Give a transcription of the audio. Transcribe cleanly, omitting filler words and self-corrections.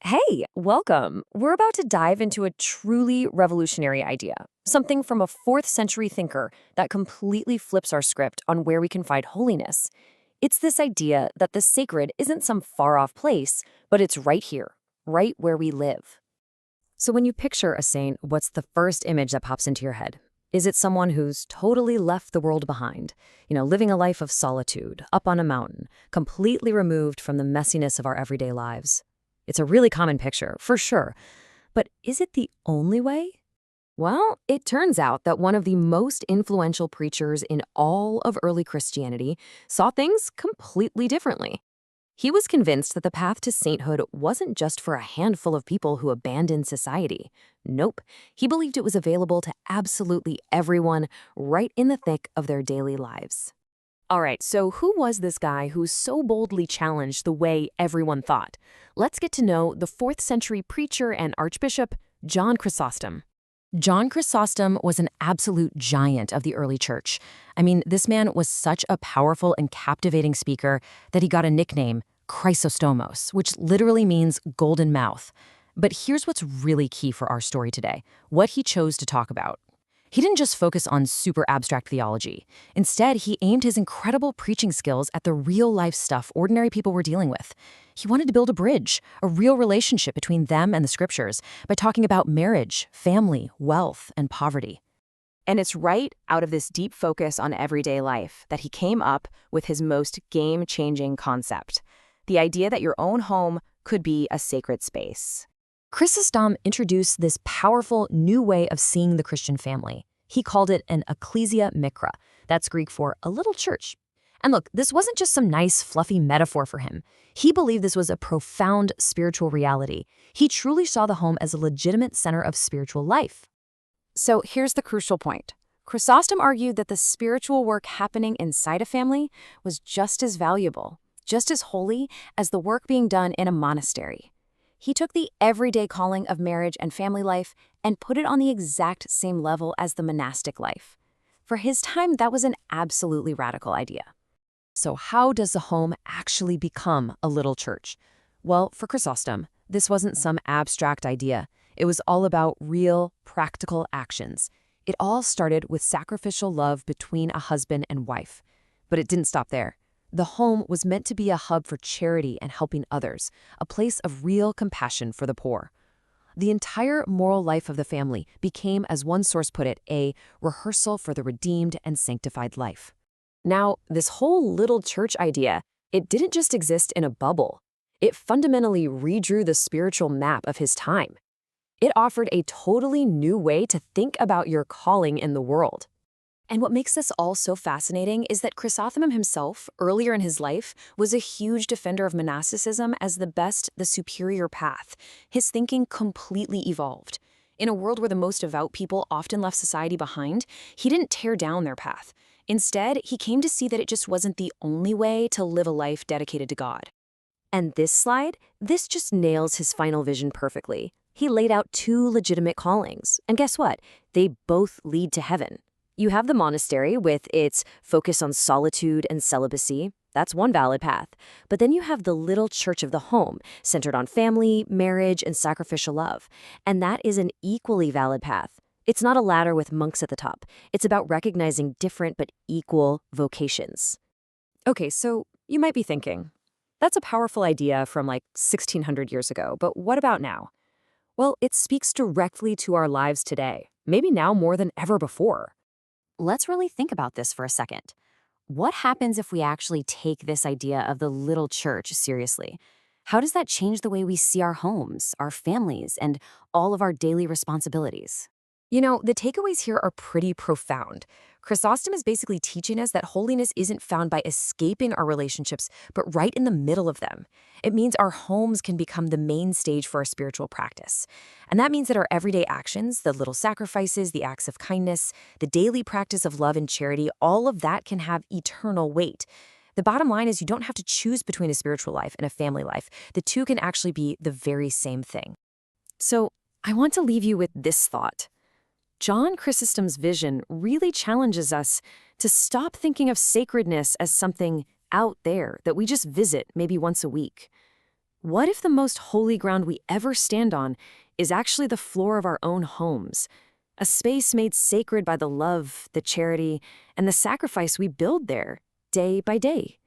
Hey, welcome. We're about to dive into a truly revolutionary idea, something from a 4th century thinker that completely flips our script on where we can find holiness. It's this idea that the sacred isn't some far off place, but it's right here, right where we live. So when you picture a saint, what's the first image that pops into your head? Is it someone who's totally left the world behind, living a life of solitude, up on a mountain, completely removed from the messiness of our everyday lives? It's a really common picture, for sure. But is it the only way? Well, it turns out that one of the most influential preachers in all of early Christianity saw things completely differently. He was convinced that the path to sainthood wasn't just for a handful of people who abandoned society. Nope, he believed it was available to absolutely everyone right in the thick of their daily lives. All right, so who was this guy who so boldly challenged the way everyone thought? Let's get to know the 4th century preacher and archbishop, John Chrysostom. John Chrysostom was an absolute giant of the early church. I mean, this man was such a powerful and captivating speaker that he got a nickname, Chrysostomos, which literally means golden mouth. But here's what's really key for our story today, what he chose to talk about. He didn't just focus on super abstract theology. Instead, he aimed his incredible preaching skills at the real-life stuff ordinary people were dealing with. He wanted to build a bridge, a real relationship between them and the scriptures, by talking about marriage, family, wealth, and poverty. And it's right out of this deep focus on everyday life that he came up with his most game-changing concept, the idea that your own home could be a sacred space. Chrysostom introduced this powerful new way of seeing the Christian family. He called it an ecclesia mikra. That's Greek for a little church. And look, this wasn't just some nice, fluffy metaphor for him. He believed this was a profound spiritual reality. He truly saw the home as a legitimate center of spiritual life. So here's the crucial point. Chrysostom argued that the spiritual work happening inside a family was just as valuable, just as holy as the work being done in a monastery. He took the everyday calling of marriage and family life and put it on the exact same level as the monastic life. For his time, that was an absolutely radical idea. So how does the home actually become a little church? Well, for Chrysostom, this wasn't some abstract idea. It was all about real, practical actions. It all started with sacrificial love between a husband and wife. But it didn't stop there. The home was meant to be a hub for charity and helping others, a place of real compassion for the poor. The entire moral life of the family became, as one source put it, a rehearsal for the redeemed and sanctified life. Now, this whole little church idea, it didn't just exist in a bubble. It fundamentally redrew the spiritual map of his time. It offered a totally new way to think about your calling in the world. And what makes this all so fascinating is that Chrysostom himself, earlier in his life, was a huge defender of monasticism as the superior path. His thinking completely evolved. In a world where the most devout people often left society behind, he didn't tear down their path. Instead, he came to see that it just wasn't the only way to live a life dedicated to God. And this just nails his final vision perfectly. He laid out 2 legitimate callings, and guess what? They both lead to heaven. You have the monastery with its focus on solitude and celibacy. That's one valid path. But then you have the little church of the home, centered on family, marriage, and sacrificial love. And that is an equally valid path. It's not a ladder with monks at the top. It's about recognizing different but equal vocations. Okay, so you might be thinking, that's a powerful idea from like 1600 years ago, but what about now? Well, it speaks directly to our lives today, maybe now more than ever before. Let's really think about this for a second. What happens if we actually take this idea of the little church seriously? How does that change the way we see our homes, our families, and all of our daily responsibilities? The takeaways here are pretty profound. Chrysostom is basically teaching us that holiness isn't found by escaping our relationships, but right in the middle of them. It means our homes can become the main stage for our spiritual practice. And that means that our everyday actions, the little sacrifices, the acts of kindness, the daily practice of love and charity, all of that can have eternal weight. The bottom line is you don't have to choose between a spiritual life and a family life. The two can actually be the very same thing. So I want to leave you with this thought. John Chrysostom's vision really challenges us to stop thinking of sacredness as something out there that we just visit maybe once a week. What if the most holy ground we ever stand on is actually the floor of our own homes? A space made sacred by the love, the charity, and the sacrifice we build there, day by day.